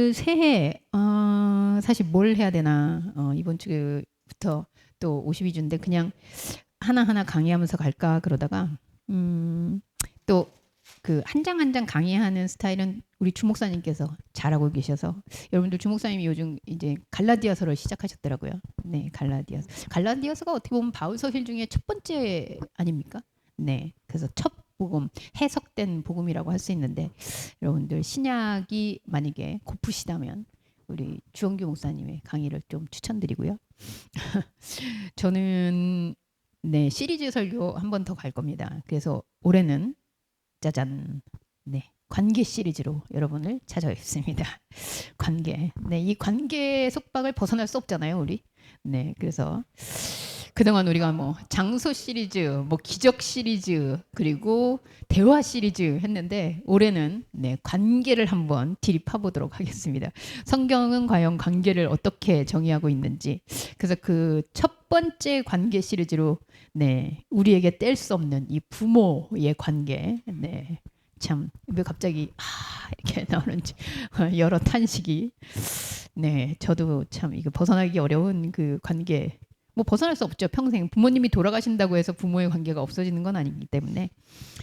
오늘 새해 사실 뭘 해야 되나 이번 주부터 또 52주인데 그냥 하나하나 강의하면서 갈까 그러다가 또 그 한 장 한 장 강의하는 스타일은 우리 주목사님께서 잘하고 계셔서 여러분들 주목사님이 요즘 이제 갈라디아서를 시작하셨더라고요. 네, 갈라디아서. 갈라디아서가 어떻게 보면 바울서실 중에 첫 번째 아닙니까? 네, 그래서 첫 복음, 해석된 복음이라고 할 수 있는데 여러분들 신약이 만약에 고프시다면 우리 주원규 목사님의 강의를 좀 추천드리고요. 저는 네, 시리즈 설교 한 번 더 갈 겁니다. 그래서 올해는 짜잔, 네, 관계 시리즈로 여러분을 찾아뵙습니다. 관계. 네, 이 관계 속박을 벗어날 수 없잖아요, 우리. 네, 그래서 그동안 우리가 뭐 장소 시리즈, 뭐 기적 시리즈, 그리고 대화 시리즈 했는데 올해는 네, 관계를 한번 디립해 보도록 하겠습니다. 성경은 과연 관계를 어떻게 정의하고 있는지. 그래서 그 첫 번째 관계 시리즈로 네, 우리에게 뗄 수 없는 이 부모의 관계. 네. 참, 왜 갑자기 이렇게 나오는지 여러 탄식이. 네, 저도 참 이거 벗어나기 어려운 그 관계. 뭐 벗어날 수 없죠. 평생 부모님이 돌아가신다고 해서 부모의 관계가 없어지는 건 아니기 때문에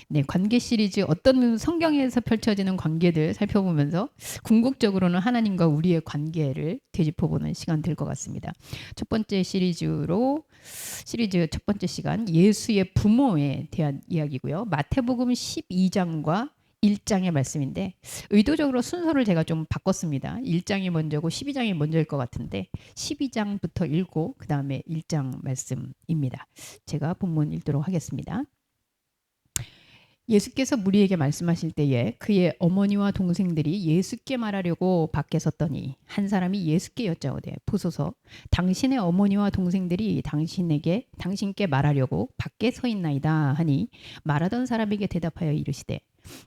네, 관계 시리즈 어떤 성경에서 펼쳐지는 관계들 살펴보면서 궁극적으로는 하나님과 우리의 관계를 되짚어보는 시간 될 것 같습니다. 첫 번째 시리즈 첫 번째 시간 예수의 부모에 대한 이야기고요. 마태복음 12장과 1장의 말씀인데 의도적으로 순서를 제가 좀 바꿨습니다. 1장이 먼저고 12장이 먼저일 것 같은데 12장부터 읽고 그 다음에 1장 말씀입니다. 제가 본문 읽도록 하겠습니다. 예수께서 무리에게 말씀하실 때에 그의 어머니와 동생들이 예수께 말하려고 밖에 섰더니 한 사람이 예수께 여짜오되 보소서 당신의 어머니와 동생들이 당신께 말하려고 밖에 서 있나이다 하니 말하던 사람에게 대답하여 이르시되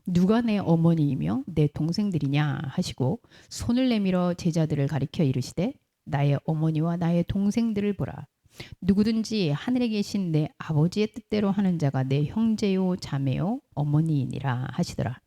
누가 내 어머니이며 내 동생들이냐 하시고 손을 내밀어 제자들을 가리켜 이르시되 나의 어머니와 나의 동생들을 보라. 누구든지 하늘에 계신 내 아버지의 뜻대로 하는 자가 내 형제요 자매요 어머니이니라 하시더라.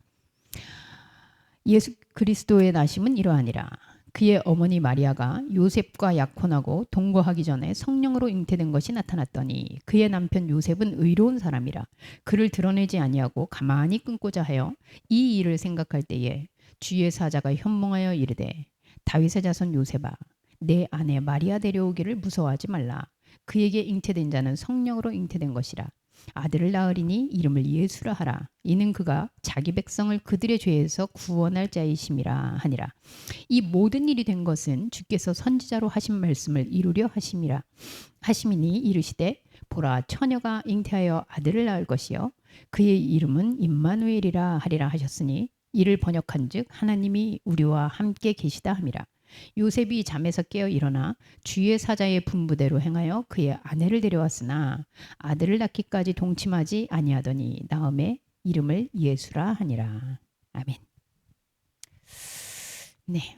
예수 그리스도의 나심은 이러하니라. 그의 어머니 마리아가 요셉과 약혼하고 동거하기 전에 성령으로 잉태된 것이 나타났더니 그의 남편 요셉은 의로운 사람이라 그를 드러내지 아니하고 가만히 끊고자 하여 이 일을 생각할 때에 주의 사자가 현몽하여 이르되 다윗의 자손 요셉아 내 아내 마리아 데려오기를 무서워하지 말라. 그에게 잉태된 자는 성령으로 잉태된 것이라. 아들을 낳으리니 이름을 예수라 하라. 이는 그가 자기 백성을 그들의 죄에서 구원할 자이심이라 하니라. 이 모든 일이 된 것은 주께서 선지자로 하신 말씀을 이루려 하심이니 이르시되 보라 처녀가 잉태하여 아들을 낳을 것이요 그의 이름은 임마누엘이라 하리라 하셨으니 이를 번역한즉 하나님이 우리와 함께 계시다 함이라. 요셉이 잠에서 깨어 일어나 주의 사자의 분부대로 행하여 그의 아내를 데려왔으나 아들을 낳기까지 동침하지 아니하더니 나음에 이름을 예수라 하니라. 아멘. 네,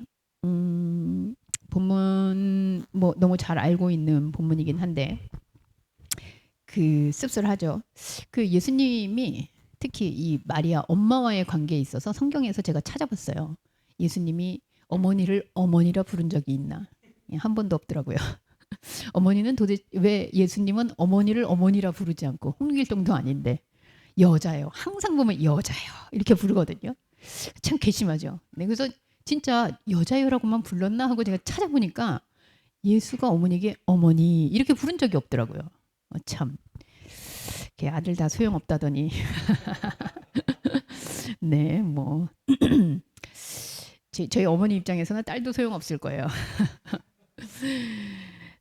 본문 뭐 너무 잘 알고 있는 본문이긴 한데 그 씁쓸하죠. 그 예수님이 특히 이 마리아 엄마와의 관계에 있어서 성경에서 제가 찾아봤어요. 예수님이 어머니를 어머니라 부른 적이 있나? 한 번도 없더라고요. 어머니는 도대체 왜 예수님은 어머니를 어머니라 부르지 않고 홍길동도 아닌데 여자예요. 항상 보면 여자예요. 이렇게 부르거든요. 참 괘씸하죠. 네, 그래서 진짜 여자요라고만 불렀나 하고 제가 찾아보니까 예수가 어머니에게 어머니 이렇게 부른 적이 없더라고요. 참. 아들 다 소용없다더니 네, 뭐 저희 어머니 입장에서는 딸도 소용없을 거예요.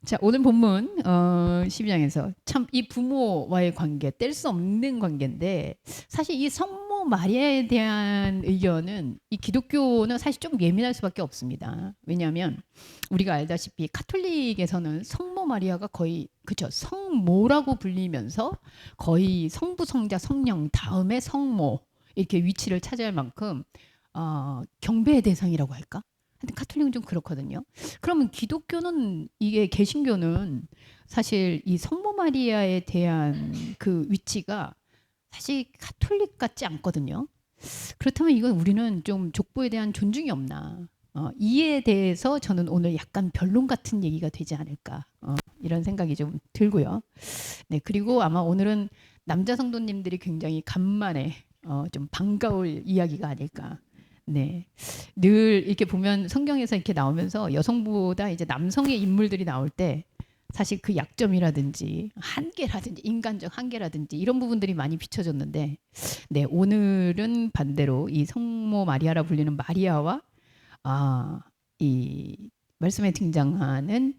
자, 오늘 본문 12장에서 참 이 부모와의 관계 뗄 수 없는 관계인데 사실 이 성모 마리아에 대한 의견은 이 기독교는 사실 좀 예민할 수밖에 없습니다. 왜냐하면 우리가 알다시피 카톨릭에서는 성모 마리아가 거의 그쵸 성모라고 불리면서 거의 성부 성자 성령 다음에 성모 이렇게 위치를 차지할 만큼 경배의 대상이라고 할까? 하여튼 카톨릭은 좀 그렇거든요. 그러면 기독교는 이게 개신교는 사실 이 성모 마리아에 대한 그 위치가 사실 카톨릭 같지 않거든요. 그렇다면 이건 우리는 좀 족보에 대한 존중이 없나? 이에 대해서 저는 오늘 약간 변론 같은 얘기가 되지 않을까 이런 생각이 좀 들고요. 네, 그리고 아마 오늘은 남자 성도님들이 굉장히 간만에 좀 반가울 이야기가 아닐까. 네, 늘 이렇게 보면 성경에서 이렇게 나오면서 여성보다 이제 남성의 인물들이 나올 때 사실 그 약점이라든지 한계라든지 인간적 한계라든지 이런 부분들이 많이 비춰졌는데, 네, 오늘은 반대로 이 성모 마리아라 불리는 마리아와 이 말씀에 등장하는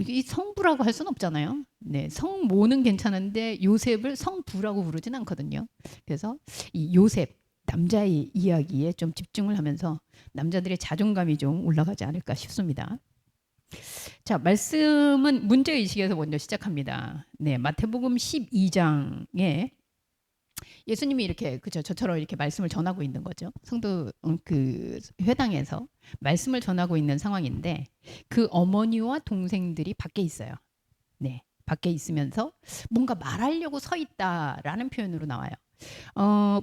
이 성부라고 할 수는 없잖아요. 네, 성모는 괜찮은데 요셉을 성부라고 부르진 않거든요. 그래서 이 요셉 남자의 이야기에 좀 집중을 하면서 남자들의 자존감이 좀 올라가지 않을까 싶습니다. 자, 말씀은 문제의식에서 먼저 시작합니다. 네, 마태복음 12장에 예수님이 이렇게 그죠 저처럼 이렇게 말씀을 전하고 있는 거죠. 성도 그 회당에서 말씀을 전하고 있는 상황인데 그 어머니와 동생들이 밖에 있어요. 네, 밖에 있으면서 뭔가 말하려고 서 있다라는 표현으로 나와요.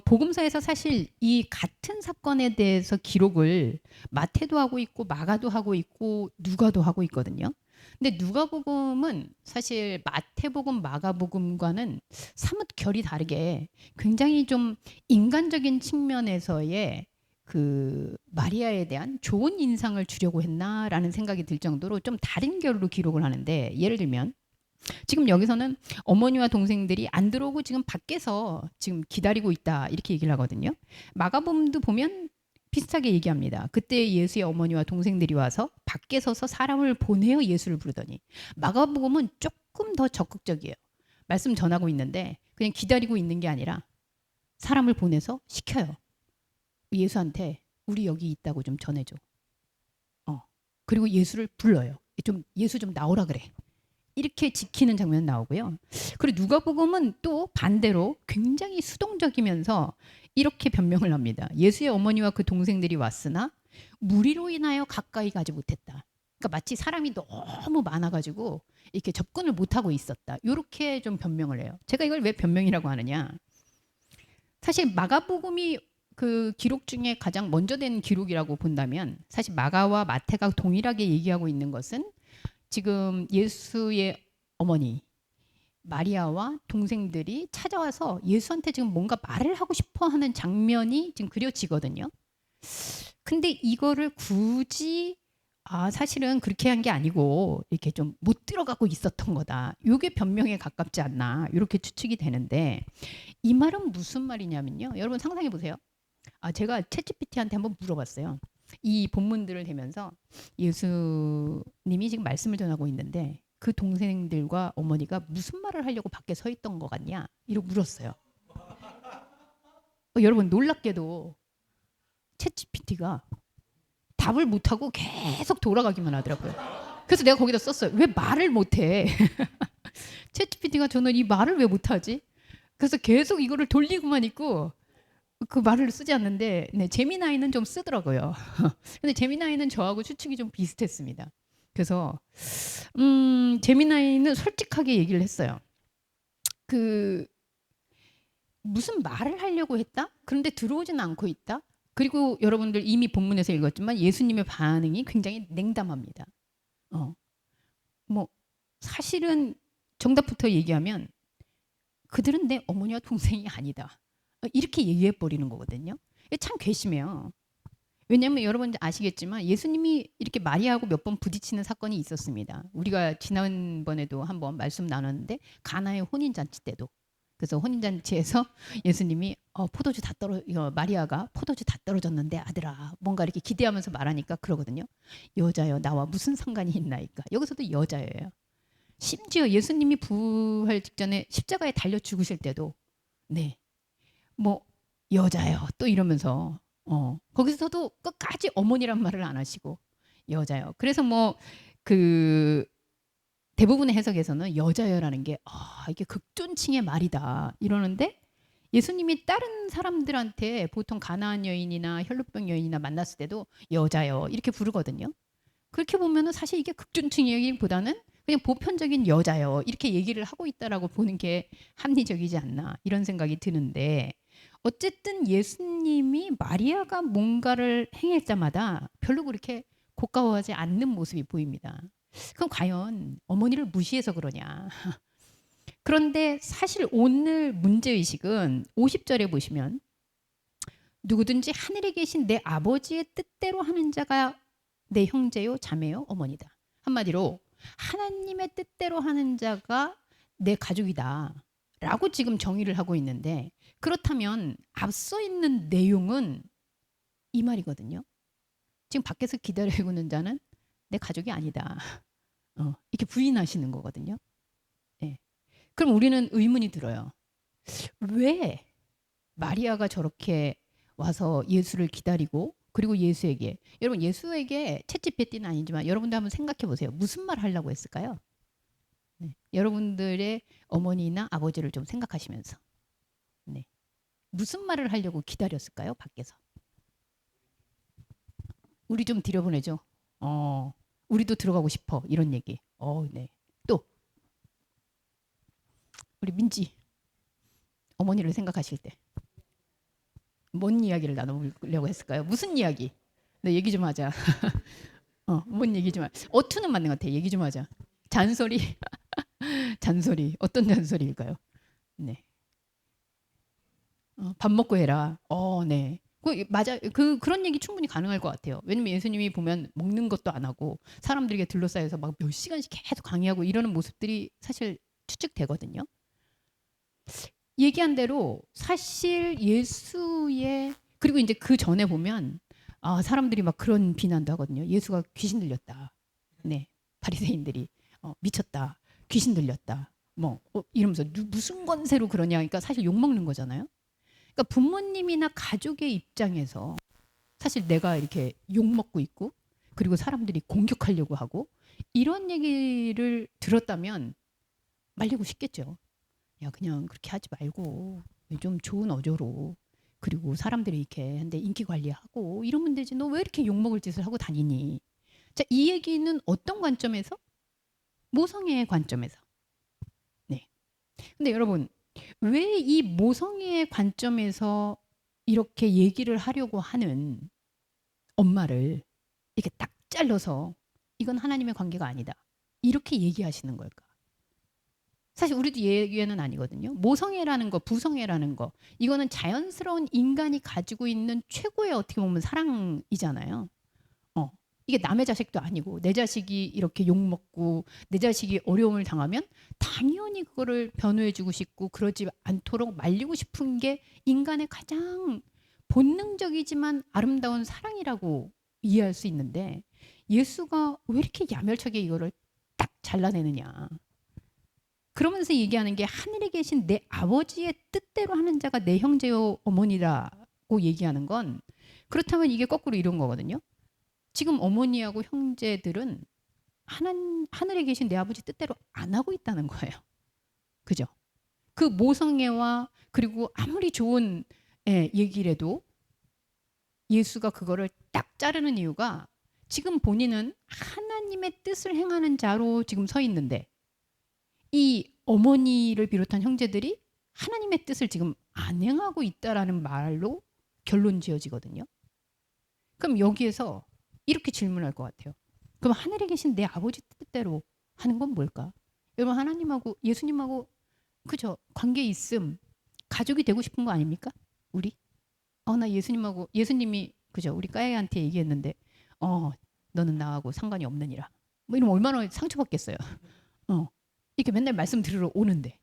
복음서에서 사실 이 같은 사건에 대해서 기록을 마태도 하고 있고 마가도 하고 있고 누가도 하고 있거든요. 근데 누가복음은 사실 마태복음, 마가복음과는 사뭇 결이 다르게 굉장히 좀 인간적인 측면에서의 그 마리아에 대한 좋은 인상을 주려고 했나라는 생각이 들 정도로 좀 다른 결로 기록을 하는데, 예를 들면 지금 여기서는 어머니와 동생들이 안 들어오고 지금 밖에서 지금 기다리고 있다 이렇게 얘기를 하거든요. 마가복음도 보면 비슷하게 얘기합니다. 그때 예수의 어머니와 동생들이 와서 밖에 서서 사람을 보내어 예수를 부르더니, 마가복음은 조금 더 적극적이에요. 말씀 전하고 있는데 그냥 기다리고 있는 게 아니라 사람을 보내서 시켜요. 예수한테 우리 여기 있다고 좀 전해줘. 그리고 예수를 불러요. 좀 예수 좀 나오라 그래. 이렇게 지키는 장면 나오고요. 그리고 누가복음은 또 반대로 굉장히 수동적이면서 이렇게 변명을 합니다. 예수의 어머니와 그 동생들이 왔으나 무리로 인하여 가까이 가지 못했다. 그러니까 마치 사람이 너무 많아가지고 이렇게 접근을 못하고 있었다. 이렇게 좀 변명을 해요. 제가 이걸 왜 변명이라고 하느냐. 사실 마가복음이 그 기록 중에 가장 먼저 된 기록이라고 본다면 사실 마가와 마태가 동일하게 얘기하고 있는 것은 지금 예수의 어머니 마리아와 동생들이 찾아와서 예수한테 지금 뭔가 말을 하고 싶어 하는 장면이 지금 그려지거든요. 근데 이거를 굳이 사실은 그렇게 한 게 아니고 이렇게 좀 못 들어가고 있었던 거다. 이게 변명에 가깝지 않나 이렇게 추측이 되는데, 이 말은 무슨 말이냐면요. 여러분 상상해 보세요. 제가 챗GPT한테 한번 물어봤어요. 이 본문들을 대면서 예수님이 지금 말씀을 전하고 있는데 그 동생들과 어머니가 무슨 말을 하려고 밖에 서 있던 것 같냐? 이러고 물었어요. 여러분 놀랍게도 챗GPT가 답을 못하고 계속 돌아가기만 하더라고요. 그래서 내가 거기다 썼어요. 왜 말을 못해? 챗GPT가 저는 이 말을 왜 못하지? 그래서 계속 이거를 돌리고만 있고 그 말을 쓰지 않는데, 네, 제미나이는 좀 쓰더라고요. 근데 제미나이는 저하고 추측이 좀 비슷했습니다. 그래서 제미나이는 솔직하게 얘기를 했어요. 그 무슨 말을 하려고 했다? 그런데 들어오지는 않고 있다. 그리고 여러분들 이미 본문에서 읽었지만 예수님의 반응이 굉장히 냉담합니다. 뭐 사실은 정답부터 얘기하면 그들은 내 어머니와 동생이 아니다. 이렇게 얘기해 버리는 거거든요. 참 괘씸해요. 왜냐하면 여러분 아시겠지만 예수님이 이렇게 마리아하고 몇 번 부딪히는 사건이 있었습니다. 우리가 지난번에도 한번 말씀 나눴는데 가나의 혼인잔치 때도. 그래서 혼인잔치에서 예수님이 포도주 다 마리아가 포도주 다 떨어졌는데 아들아 뭔가 이렇게 기대하면서 말하니까 그러거든요. 여자여 나와 무슨 상관이 있나이까. 여기서도 여자예요. 심지어 예수님이 부활 직전에 십자가에 달려 죽으실 때도 네, 뭐 여자요 또 이러면서 거기서도 끝까지 어머니란 말을 안 하시고 여자요. 그래서 뭐 그 대부분의 해석에서는 여자여라는 게 이게 극존칭의 말이다 이러는데, 예수님이 다른 사람들한테 보통 가나안 여인이나 혈루병 여인이나 만났을 때도 여자여 이렇게 부르거든요. 그렇게 보면은 사실 이게 극존칭이기보다는 그냥 보편적인 여자요. 이렇게 얘기를 하고 있다라고 보는 게 합리적이지 않나 이런 생각이 드는데 어쨌든 예수님이 마리아가 뭔가를 행할 때마다 별로 그렇게 고가워하지 않는 모습이 보입니다. 그럼 과연 어머니를 무시해서 그러냐? 그런데 사실 오늘 문제의식은 50절에 보시면 누구든지 하늘에 계신 내 아버지의 뜻대로 하는 자가 내 형제요 자매요 어머니다. 한마디로 하나님의 뜻대로 하는 자가 내 가족이다 라고 지금 정의를 하고 있는데 그렇다면 앞서 있는 내용은 이 말이거든요. 지금 밖에서 기다리고 있는 자는 내 가족이 아니다. 이렇게 부인하시는 거거든요. 네. 그럼 우리는 의문이 들어요. 왜 마리아가 저렇게 와서 예수를 기다리고 그리고 예수에게 여러분 예수에게 채찍뱉기는 아니지만 여러분들 한번 생각해 보세요. 무슨 말 하려고 했을까요? 네. 여러분들의 어머니나 아버지를 좀 생각하시면서 네. 무슨 말을 하려고 기다렸을까요? 밖에서. 우리 좀 들여보내죠. 우리도 들어가고 싶어. 이런 얘기. 네. 또 우리 민지 어머니를 생각하실 때 뭔 이야기를 나누려고 했을까요? 무슨 이야기? 네, 얘기 좀 하자. 뭔 얘기 좀 하자. 어투는 맞는 것 같아. 얘기 좀 하자. 잔소리. 잔소리. 어떤 잔소리일까요? 네. 밥 먹고 해라. 네. 맞아. 그런 얘기 충분히 가능할 것 같아요. 왜냐면 예수님이 보면 먹는 것도 안 하고 사람들에게 둘러싸여서 막 몇 시간씩 계속 강의하고 이러는 모습들이 사실 추측되거든요. 얘기한 대로 사실 예수의 그리고 이제 그 전에 보면 사람들이 막 그런 비난도 하거든요. 예수가 귀신 들렸다. 네. 바리새인들이 미쳤다. 귀신 들렸다. 뭐 이러면서 무슨 권세로 그러냐. 그러니까 사실 욕 먹는 거잖아요. 그러니까 부모님이나 가족의 입장에서 사실 내가 이렇게 욕 먹고 있고 그리고 사람들이 공격하려고 하고 이런 얘기를 들었다면 말리고 싶겠죠. 야 그냥 그렇게 하지 말고 좀 좋은 어조로 그리고 사람들이 이렇게 한데 인기 관리하고 이러면 되지 너 왜 이렇게 욕먹을 짓을 하고 다니니. 자, 이 얘기는 어떤 관점에서? 모성애의 관점에서. 네. 근데 여러분 왜 이 모성애의 관점에서 이렇게 얘기를 하려고 하는 엄마를 이렇게 딱 잘라서 이건 하나님의 관계가 아니다 이렇게 얘기하시는 걸까? 사실 우리도 얘기는 아니거든요. 모성애라는 거, 부성애라는 거, 이거는 자연스러운 인간이 가지고 있는 최고의 어떻게 보면 사랑이잖아요. 이게 남의 자식도 아니고 내 자식이 이렇게 욕 먹고 내 자식이 어려움을 당하면 당연히 그거를 변호해주고 싶고 그러지 않도록 말리고 싶은 게 인간의 가장 본능적이지만 아름다운 사랑이라고 이해할 수 있는데 예수가 왜 이렇게 야멸차게 이거를 딱 잘라내느냐. 그러면서 얘기하는 게 하늘에 계신 내 아버지의 뜻대로 하는 자가 내 형제요 어머니라고 얘기하는 건 그렇다면 이게 거꾸로 이런 거거든요. 지금 어머니하고 형제들은 하늘에 계신 내 아버지 뜻대로 안 하고 있다는 거예요. 그죠? 그 모성애와 그리고 아무리 좋은 얘기를 해도 예수가 그거를 딱 자르는 이유가 지금 본인은 하나님의 뜻을 행하는 자로 지금 서 있는데 이 어머니를 비롯한 형제들이 하나님의 뜻을 지금 안 행하고 있다라는 말로 결론 지어지거든요. 그럼 여기에서 이렇게 질문할 것 같아요. 그럼 하늘에 계신 내 아버지 뜻대로 하는 건 뭘까? 여러분 하나님하고 예수님하고 그죠? 관계 있음 가족이 되고 싶은 거 아닙니까? 우리? 나 예수님하고 예수님이 그죠? 우리 까야한테 얘기했는데 너는 나하고 상관이 없느니라. 뭐 이러면 얼마나 상처받겠어요. 이렇게 맨날 말씀 들으러 오는데.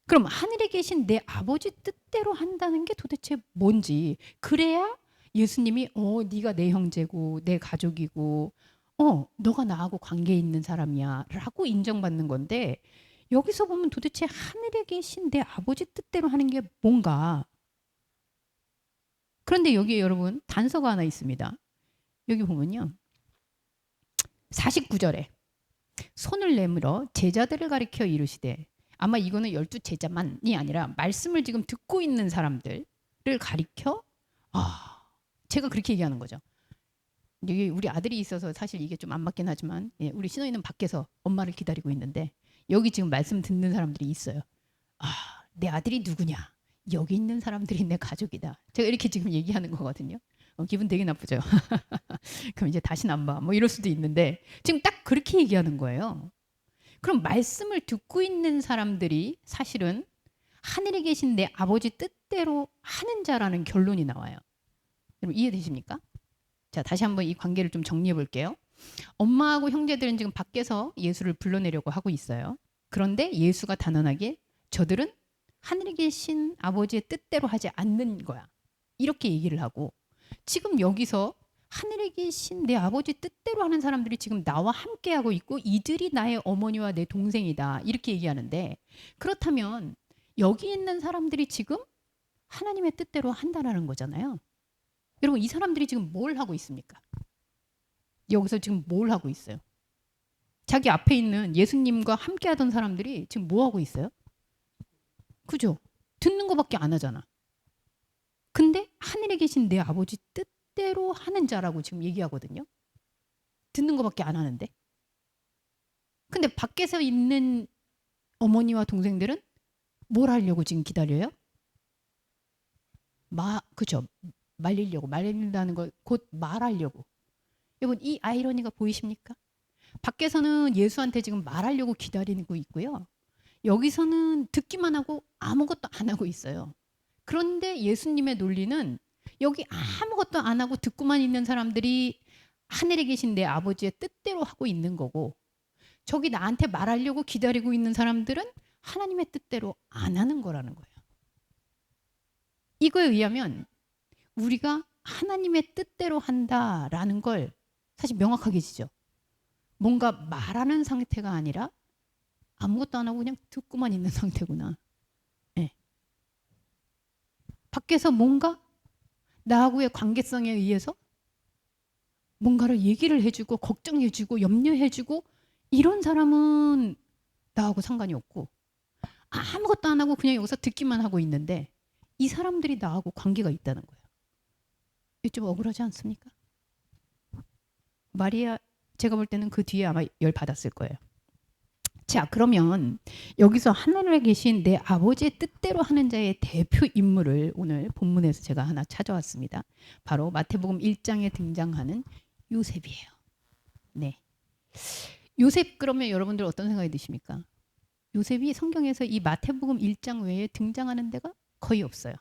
그럼 하늘에 계신 내 아버지 뜻대로 한다는 게 도대체 뭔지. 그래야 예수님이 네가 내 형제고 내 가족이고 너가 나하고 관계 있는 사람이야 라고 인정받는 건데 여기서 보면 도대체 하늘에 계신 내 아버지 뜻대로 하는 게 뭔가. 그런데 여기에 여러분 단서가 하나 있습니다. 여기 보면요. 49절에 손을 내밀어 제자들을 가리켜 이르시되 아마 이거는 12제자만이 아니라 말씀을 지금 듣고 있는 사람들을 가리켜 제가 그렇게 얘기하는 거죠. 여기 우리 아들이 있어서 사실 이게 좀 안 맞긴 하지만 예, 우리 신호이는 밖에서 엄마를 기다리고 있는데 여기 지금 말씀 듣는 사람들이 있어요. 아, 내 아들이 누구냐? 여기 있는 사람들이 내 가족이다. 제가 이렇게 지금 얘기하는 거거든요. 기분 되게 나쁘죠. 그럼 이제 다시는 안 봐. 뭐 이럴 수도 있는데 지금 딱 그렇게 얘기하는 거예요. 그럼 말씀을 듣고 있는 사람들이 사실은 하늘에 계신 내 아버지 뜻대로 하는 자라는 결론이 나와요. 여러분 이해되십니까? 자, 다시 한번 이 관계를 좀 정리해 볼게요. 엄마하고 형제들은 지금 밖에서 예수를 불러내려고 하고 있어요. 그런데 예수가 단언하게 저들은 하늘에 계신 아버지의 뜻대로 하지 않는 거야. 이렇게 얘기를 하고 지금 여기서 하늘에 계신 내 아버지 뜻대로 하는 사람들이 지금 나와 함께 하고 있고 이들이 나의 어머니와 내 동생이다. 이렇게 얘기하는데 그렇다면 여기 있는 사람들이 지금 하나님의 뜻대로 한다라는 거잖아요. 여러분 이 사람들이 지금 뭘 하고 있습니까? 여기서 지금 뭘 하고 있어요? 자기 앞에 있는 예수님과 함께 하던 사람들이 지금 뭐 하고 있어요? 그죠? 듣는 거밖에 안 하잖아. 근데 하늘에 계신 내 아버지 뜻대로 하는 자라고 지금 얘기하거든요. 듣는 거밖에 안 하는데. 근데 밖에서 있는 어머니와 동생들은 뭘 하려고 지금 기다려요? 그죠? 말린다는 걸 곧 말하려고. 여러분 이 아이러니가 보이십니까? 밖에서는 예수한테 지금 말하려고 기다리고 있고요. 여기서는 듣기만 하고 아무것도 안 하고 있어요. 그런데 예수님의 논리는 여기 아무것도 안 하고 듣고만 있는 사람들이 하늘에 계신 내 아버지의 뜻대로 하고 있는 거고 저기 나한테 말하려고 기다리고 있는 사람들은 하나님의 뜻대로 안 하는 거라는 거예요. 이거에 의하면 우리가 하나님의 뜻대로 한다라는 걸 사실 명확하게 지죠. 뭔가 말하는 상태가 아니라 아무것도 안 하고 그냥 듣고만 있는 상태구나. 네. 밖에서 뭔가 나하고의 관계성에 의해서 뭔가를 얘기를 해주고 걱정해주고 염려해주고 이런 사람은 나하고 상관이 없고 아무것도 안 하고 그냥 여기서 듣기만 하고 있는데 이 사람들이 나하고 관계가 있다는 거예요. 이게 좀 억울하지 않습니까? 마리아 제가 볼 때는 그 뒤에 아마 열 받았을 거예요. 자, 그러면 여기서 하늘에 계신 내 아버지의 뜻대로 하는 자의 대표 인물을 오늘 본문에서 제가 하나 찾아왔습니다. 바로 마태복음 1장에 등장하는 요셉이에요. 네. 요셉 그러면 여러분들 어떤 생각이 드십니까? 요셉이 성경에서 이 마태복음 1장 외에 등장하는 데가 거의 없어요.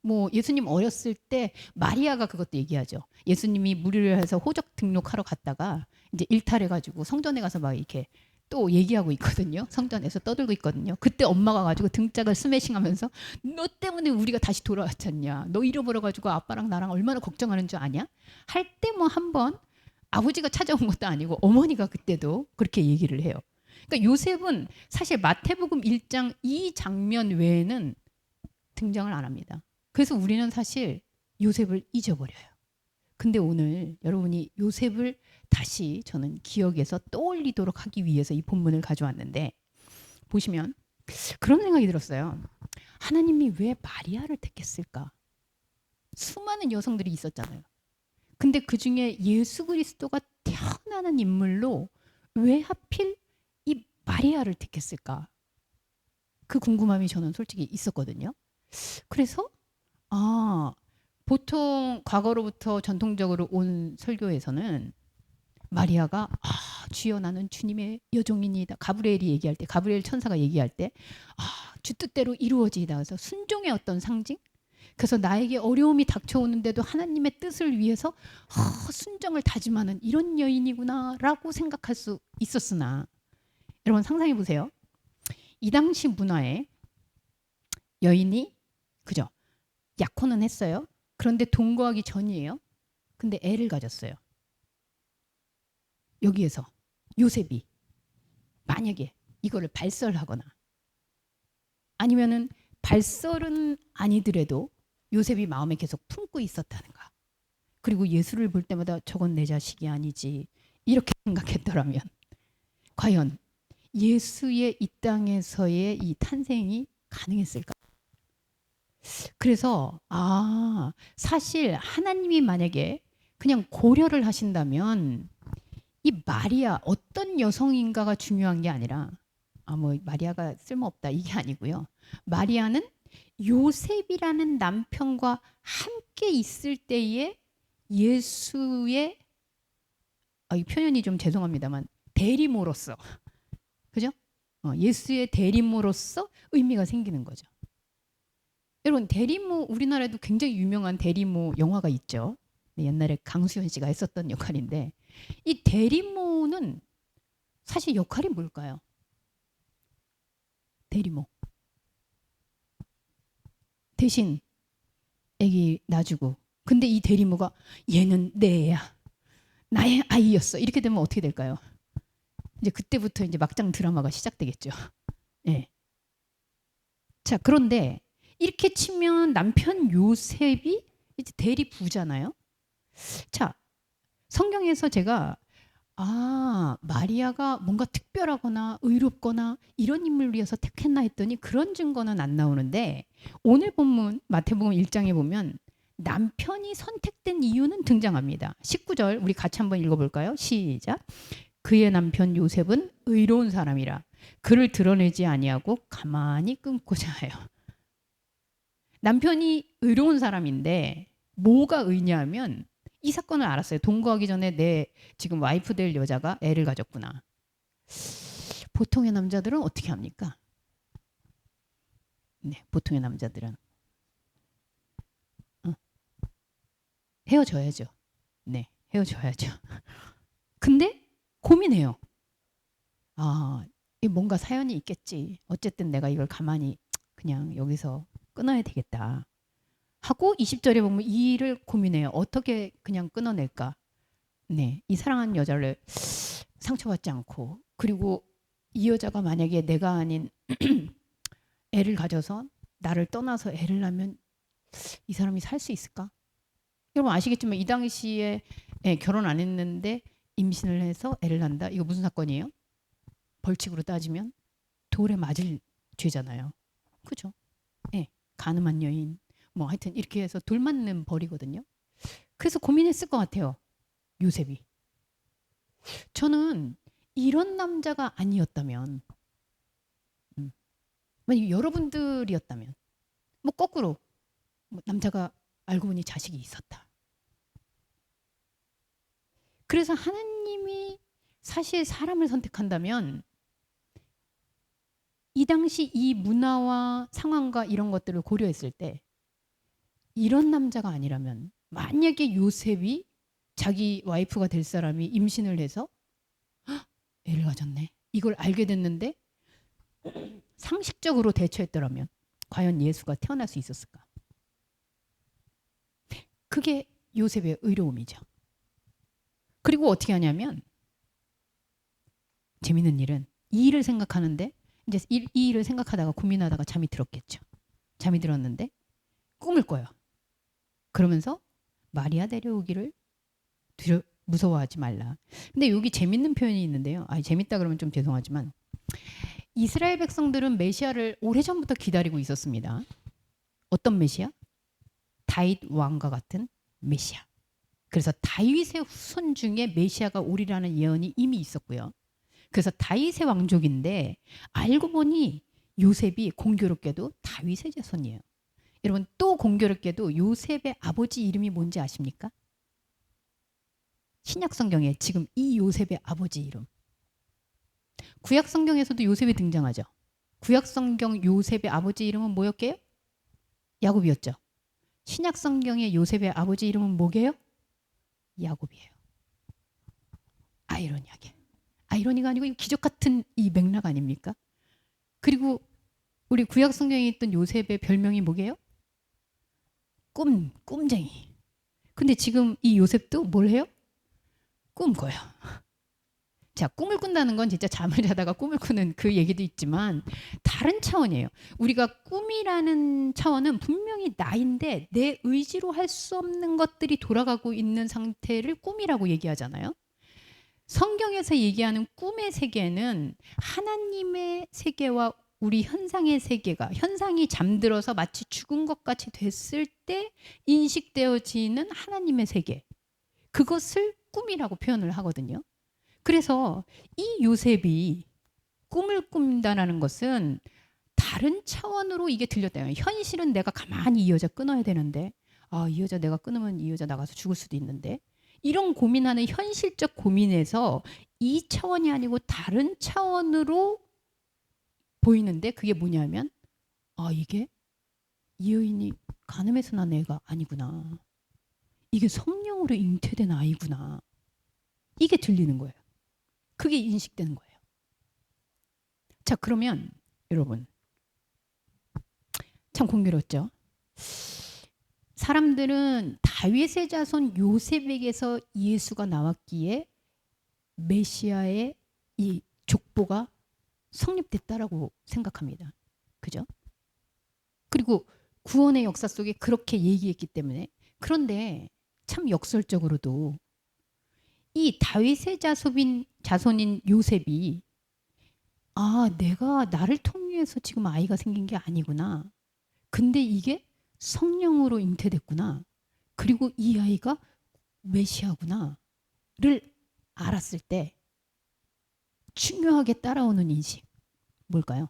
뭐 예수님 어렸을 때 마리아가 그것도 얘기하죠. 예수님이 무리를 해서 호적 등록하러 갔다가 이제 일탈해가지고 성전에 가서 막 이렇게 또 얘기하고 있거든요. 성전에서 떠들고 있거든요. 그때 엄마가 가지고 등짝을 스매싱하면서 너 때문에 우리가 다시 돌아왔잖냐. 너 잃어버려가지고 아빠랑 나랑 얼마나 걱정하는 줄 아냐? 할 때 뭐 한번 아버지가 찾아온 것도 아니고 어머니가 그때도 그렇게 얘기를 해요. 그러니까 요셉은 사실 마태복음 1장 이 장면 외에는 등장을 안 합니다. 그래서 우리는 사실 요셉을 잊어버려요. 근데 오늘 여러분이 요셉을 다시 저는 기억에서 떠올리도록 하기 위해서 이 본문을 가져왔는데 보시면 그런 생각이 들었어요. 하나님이 왜 마리아를 택했을까? 수많은 여성들이 있었잖아요. 근데 그 중에 예수 그리스도가 태어나는 인물로 왜 하필 이 마리아를 택했을까? 그 궁금함이 저는 솔직히 있었거든요. 그래서 보통 과거로부터 전통적으로 온 설교에서는 마리아가 주여 나는 주님의 여종이니이다. 가브리엘이 얘기할 때 가브리엘 천사가 얘기할 때 주 뜻대로 이루어지이다. 그래서 순종의 어떤 상징? 그래서 나에게 어려움이 닥쳐오는데도 하나님의 뜻을 위해서 순종을 다짐하는 이런 여인이구나라고 생각할 수 있었으나 여러분 상상해 보세요. 이 당시 문화에 여인이 그죠? 약혼은 했어요. 그런데 동거하기 전이에요. 근데 애를 가졌어요. 여기에서 요셉이 만약에 이거를 발설하거나 아니면은 발설은 아니더라도 요셉이 마음에 계속 품고 있었다는가. 그리고 예수를 볼 때마다 저건 내 자식이 아니지 이렇게 생각했더라면 과연 예수의 이 땅에서의 이 탄생이 가능했을까? 그래서 사실 하나님이 만약에 그냥 고려를 하신다면 이 마리아 어떤 여성인가가 중요한 게 아니라 뭐 마리아가 쓸모없다 이게 아니고요. 마리아는 요셉이라는 남편과 함께 있을 때에 예수의 이 표현이 좀 죄송합니다만 대리모로서 그죠? 예수의 대리모로서 의미가 생기는 거죠. 여러분 대리모 우리나라에도 굉장히 유명한 대리모 영화가 있죠. 옛날에 강수현 씨가 했었던 역할인데 이 대리모는 사실 역할이 뭘까요? 대리모 대신 아기 놔주고 근데 이 대리모가 얘는 내 애야 나의 아이였어 이렇게 되면 어떻게 될까요? 이제 그때부터 이제 막장 드라마가 시작되겠죠. 네. 자 그런데 이렇게 치면 남편 요셉이 이제 대리 부잖아요. 자 성경에서 제가 마리아가 뭔가 특별하거나 의롭거나 이런 인물이어서 택했나 했더니 그런 증거는 안 나오는데 오늘 본문 마태복음 1장에 보면 남편이 선택된 이유는 등장합니다. 19절 우리 같이 한번 읽어볼까요? 시작. 그의 남편 요셉은 의로운 사람이라 그를 드러내지 아니하고 가만히 끊고자 해요. 남편이 의로운 사람인데 뭐가 의냐면 이 사건을 알았어요. 동거하기 전에 내 지금 와이프 될 여자가 애를 가졌구나. 보통의 남자들은 어떻게 합니까? 네, 보통의 남자들은 헤어져야죠. 네, 헤어져야죠. 근데 고민해요. 뭔가 사연이 있겠지. 어쨌든 내가 이걸 가만히 그냥 여기서 끊어야 되겠다. 하고 20절에 보면 이 일을 고민해요. 어떻게 그냥 끊어낼까? 네, 이 사랑하는 여자를 상처받지 않고 그리고 이 여자가 만약에 내가 아닌 애를 가져서 나를 떠나서 애를 낳으면 이 사람이 살 수 있을까? 여러분 아시겠지만 이 당시에 결혼 안 했는데 임신을 해서 애를 낳는다. 이거 무슨 사건이에요? 벌칙으로 따지면 돌에 맞을 죄잖아요. 그죠? 네, 간음한 여인 뭐 하여튼 이렇게 해서 돌 맞는 벌이거든요. 그래서 고민했을 것 같아요. 요셉이. 저는 이런 남자가 아니었다면 만약 여러분들이었다면 뭐 거꾸로 남자가 알고 보니 자식이 있었다. 그래서 하나님이 사실 사람을 선택한다면 이 당시 이 문화와 상황과 이런 것들을 고려했을 때 이런 남자가 아니라면 만약에 요셉이 자기 와이프가 될 사람이 임신을 해서 애를 가졌네. 이걸 알게 됐는데 상식적으로 대처했더라면 과연 예수가 태어날 수 있었을까? 그게 요셉의 의로움이죠. 그리고 어떻게 하냐면 재밌는 일은 이 일을 생각하는데 이제 이 일을 생각하다가 고민하다가 잠이 들었겠죠. 잠이 들었는데 꿈을 꿔요. 그러면서 마리아 데려오기를 무서워하지 말라. 근데 여기 재밌는 표현이 있는데요. 재밌다 그러면 좀 죄송하지만 이스라엘 백성들은 메시아를 오래전부터 기다리고 있었습니다. 어떤 메시아? 다윗 왕과 같은 메시아. 그래서 다윗의 후손 중에 메시아가 오리라는 예언이 이미 있었고요. 그래서 다윗의 왕족인데 알고 보니 요셉이 공교롭게도 다윗의 자손이에요. 여러분 또 공교롭게도 요셉의 아버지 이름이 뭔지 아십니까? 신약 성경에 지금 이 요셉의 아버지 이름. 구약 성경에서도 요셉이 등장하죠. 구약 성경 요셉의 아버지 이름은 뭐였게요? 야곱이었죠. 신약 성경의 요셉의 아버지 이름은 뭐게요? 야곱이에요. 아이러니하게. 아이러니가 아니고 기적 같은 이 맥락 아닙니까? 그리고 우리 구약 성경에 있던 요셉의 별명이 뭐게요? 꿈쟁이. 근데 지금 이 요셉도 뭘 해요? 꿈 꿔요. 자, 꿈을 꾼다는 건 진짜 잠을 자다가 꿈을 꾸는 그 얘기도 있지만 다른 차원이에요. 우리가 꿈이라는 차원은 분명히 나인데 내 의지로 할 수 없는 것들이 돌아가고 있는 상태를 꿈이라고 얘기하잖아요. 성경에서 얘기하는 꿈의 세계는 하나님의 세계와 우리 현상의 세계가 현상이 잠들어서 마치 죽은 것 같이 됐을 때 인식되어지는 하나님의 세계. 그것을 꿈이라고 표현을 하거든요. 그래서 이 요셉이 꿈을 꾼다라는 것은 다른 차원으로 이게 들렸대요. 현실은 내가 가만히 이 여자 끊어야 되는데, 이 여자 내가 끊으면 이 여자 나가서 죽을 수도 있는데, 이런 고민하는 현실적 고민에서 이 차원이 아니고 다른 차원으로 보이는데, 그게 뭐냐면 이게 이 여인이 간음해서 난 애가 아니구나. 이게 성령으로 잉태된 아이구나. 이게 들리는 거예요. 그게 인식되는 거예요. 자, 그러면 여러분 참 공교롭죠. 사람들은 다윗의 자손 요셉에게서 예수가 나왔기에 메시아의 이 족보가 성립됐다라고 생각합니다. 그죠? 그리고 구원의 역사 속에 그렇게 얘기했기 때문에. 그런데 참 역설적으로도 이 다윗의 자손인 요셉이 내가 나를 통해서 지금 아이가 생긴 게 아니구나. 근데 이게 성령으로 잉태됐구나. 그리고 이 아이가 메시아구나를 알았을 때 중요하게 따라오는 인식 뭘까요?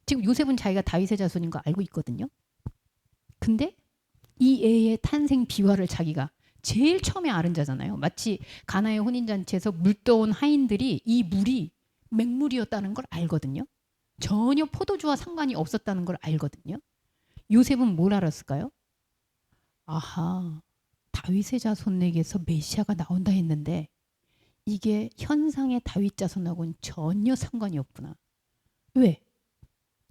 지금 요셉은 자기가 다윗의 자손인 거 알고 있거든요. 근데 이 애의 탄생 비화를 자기가 제일 처음에 아는 자잖아요. 마치 가나의 혼인잔치에서 물 떠온 하인들이 이 물이 맹물이었다는 걸 알거든요. 전혀 포도주와 상관이 없었다는 걸 알거든요. 요셉은 뭘 알았을까요? 아하, 다윗의 자손에게서 메시아가 나온다 했는데 이게 현상의 다윗 자손하고는 전혀 상관이 없구나. 왜?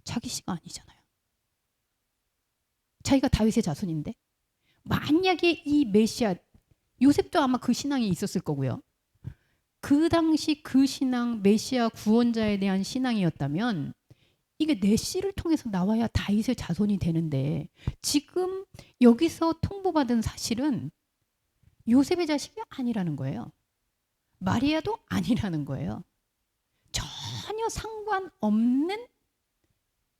자기 씨가 아니잖아요. 자기가 다윗의 자손인데 만약에 이 메시아, 요셉도 아마 그 신앙이 있었을 거고요. 그 당시 그 신앙, 메시아 구원자에 대한 신앙이었다면 이게 내 씨를 통해서 나와야 다윗의 자손이 되는데 지금 여기서 통보받은 사실은 요셉의 자식이 아니라는 거예요. 마리아도 아니라는 거예요. 전혀 상관없는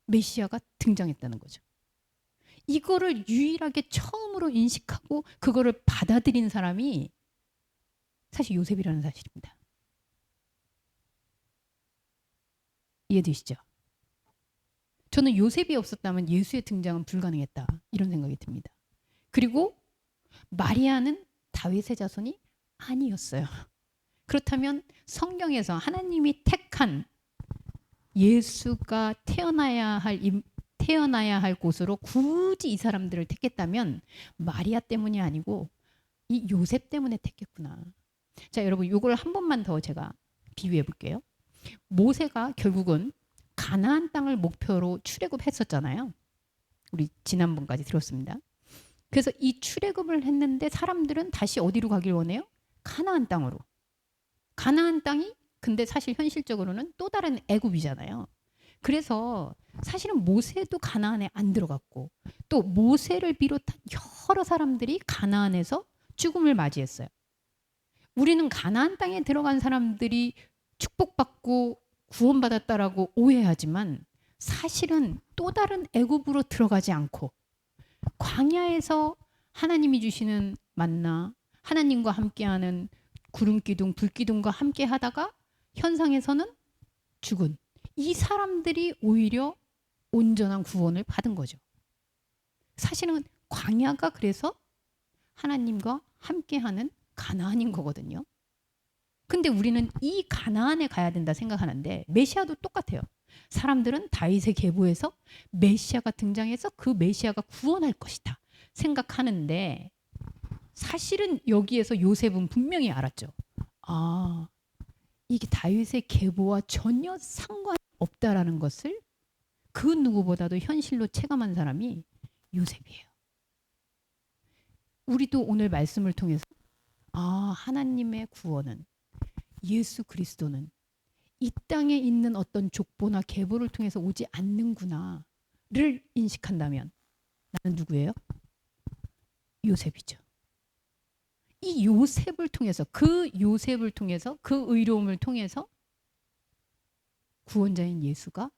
메시아가 등장했다는 거죠. 이거를 유일하게 처음으로 인식하고 그거를 받아들인 사람이 사실 요셉이라는 사실입니다. 이해되시죠? 저는 요셉이 없었다면 예수의 등장은 불가능했다. 이런 생각이 듭니다. 그리고 마리아는 다윗의 자손이 아니었어요. 그렇다면 성경에서 하나님이 택한 예수가 태어나야 할 곳으로 굳이 이 사람들을 택했다면 마리아 때문이 아니고 이 요셉 때문에 택했구나. 자, 여러분 이걸 한 번만 더 제가 비유해 볼게요. 모세가 결국은 가나안 땅을 목표로 출애굽했었잖아요. 우리 지난번까지 들었습니다. 그래서 이 출애굽을 했는데 사람들은 다시 어디로 가길 원해요? 가나안 땅으로. 가나안 땅이 근데 사실 현실적으로는 또 다른 애굽이잖아요. 그래서 사실은 모세도 가나안에 안 들어갔고 또 모세를 비롯한 여러 사람들이 가나안에서 죽음을 맞이했어요. 우리는 가나안 땅에 들어간 사람들이 축복받고 구원받았다라고 오해하지만 사실은 또 다른 애굽으로 들어가지 않고 광야에서 하나님이 주시는 만나, 하나님과 함께하는 구름 기둥, 불 기둥과 함께 하다가 현상에서는 죽은 이 사람들이 오히려 온전한 구원을 받은 거죠. 사실은 광야가 그래서 하나님과 함께하는 가나안인 거거든요. 근데 우리는 이 가나안에 가야 된다 생각하는데 메시아도 똑같아요. 사람들은 다윗의 계보에서 메시아가 등장해서 그 메시아가 구원할 것이다 생각하는데 사실은 여기에서 요셉은 분명히 알았죠. 이게 다윗의 계보와 전혀 상관이 없다라는 것을 그 누구보다도 현실로 체감한 사람이 요셉이에요. 우리도 오늘 말씀을 통해서 하나님의 구원은 예수 그리스도는 이 땅에 있는 어떤 족보나 계보를 통해서 오지 않는구나를 인식한다면 나는 누구예요? 요셉이죠. 이 요셉을 통해서 그 의로움을 통해서 구원자인 예수가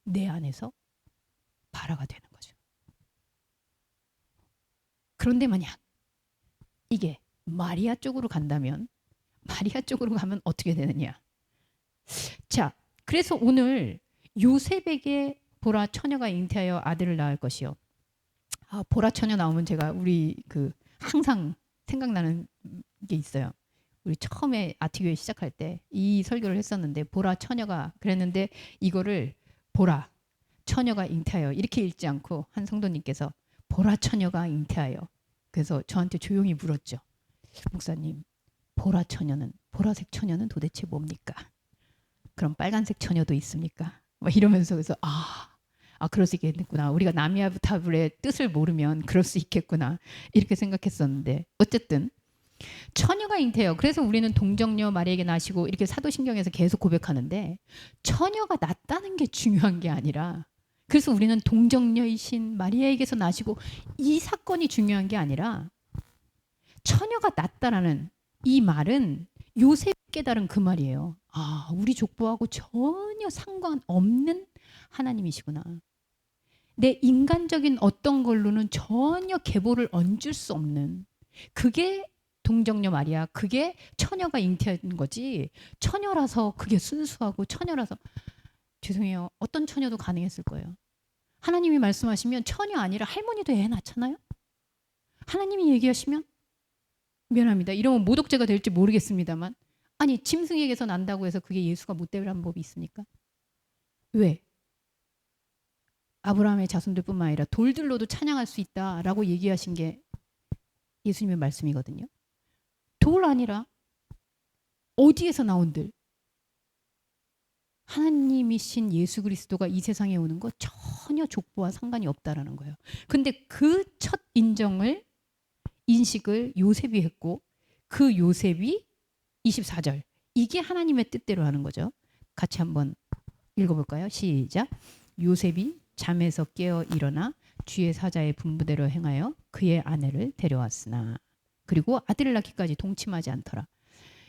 내 안에서 발화가 되는 거죠. 그런데 만약 이게 마리아 쪽으로 간다면 마리아 쪽으로 가면 어떻게 되느냐? 자, 그래서 오늘 요셉에게 보라 처녀가 잉태하여 아들을 낳을 것이요. 아, 보라 처녀 나오면 제가 우리 그 항상 생각나는 게 있어요. 우리 처음에 아티교회 시작할 때 이 설교를 했었는데 보라 처녀가 그랬는데 이거를 보라 처녀가 잉태하여 이렇게 읽지 않고 한 성도님께서 보라 처녀가 잉태하여 그래서 저한테 조용히 물었죠. 목사님, 보라 처녀는 보라색 처녀는 도대체 뭡니까? 그럼 빨간색 처녀도 있습니까? 막 이러면서 그래서 그럴 수 있겠구나. 우리가 나미아부타불의 뜻을 모르면 그럴 수 있겠구나. 이렇게 생각했었는데 어쨌든 처녀가 잉태해요. 그래서 우리는 동정녀 마리아에게 나시고 이렇게 사도신경에서 계속 고백하는데 처녀가 낳았다는 게 중요한 게 아니라 그래서 우리는 동정녀이신 마리아에게서 나시고 이 사건이 중요한 게 아니라 처녀가 낳았다라는 이 말은 요셉이 깨달은 그 말이에요. 아, 우리 족보하고 전혀 상관없는 하나님이시구나. 내 인간적인 어떤 걸로는 전혀 계보를 얹을 수 없는 그게 동정녀 마리아, 그게 처녀가 잉태한 거지. 처녀라서 그게 순수하고 처녀라서 죄송해요. 어떤 처녀도 가능했을 거예요. 하나님이 말씀하시면 처녀 아니라 할머니도 애 낳잖아요. 하나님이 얘기하시면 미안합니다. 이러면 모독죄가 될지 모르겠습니다만 아니 짐승에게서 난다고 해서 그게 예수가 못 되라는 법이 있습니까? 왜? 아브라함의 자손들뿐만 아니라 돌들로도 찬양할 수 있다라고 얘기하신 게 예수님의 말씀이거든요. 돌 아니라 어디에서 나온들 하나님이신 예수 그리스도가 이 세상에 오는 거 전혀 족보와 상관이 없다라는 거예요. 근데 그 첫 인식을 요셉이 했고 그 요셉이 24절 이게 하나님의 뜻대로 하는 거죠. 같이 한번 읽어볼까요? 시작. 요셉이 잠에서 깨어 일어나 주의 사자의 분부대로 행하여 그의 아내를 데려왔으나 그리고 아들을 낳기까지 동침하지 않더라.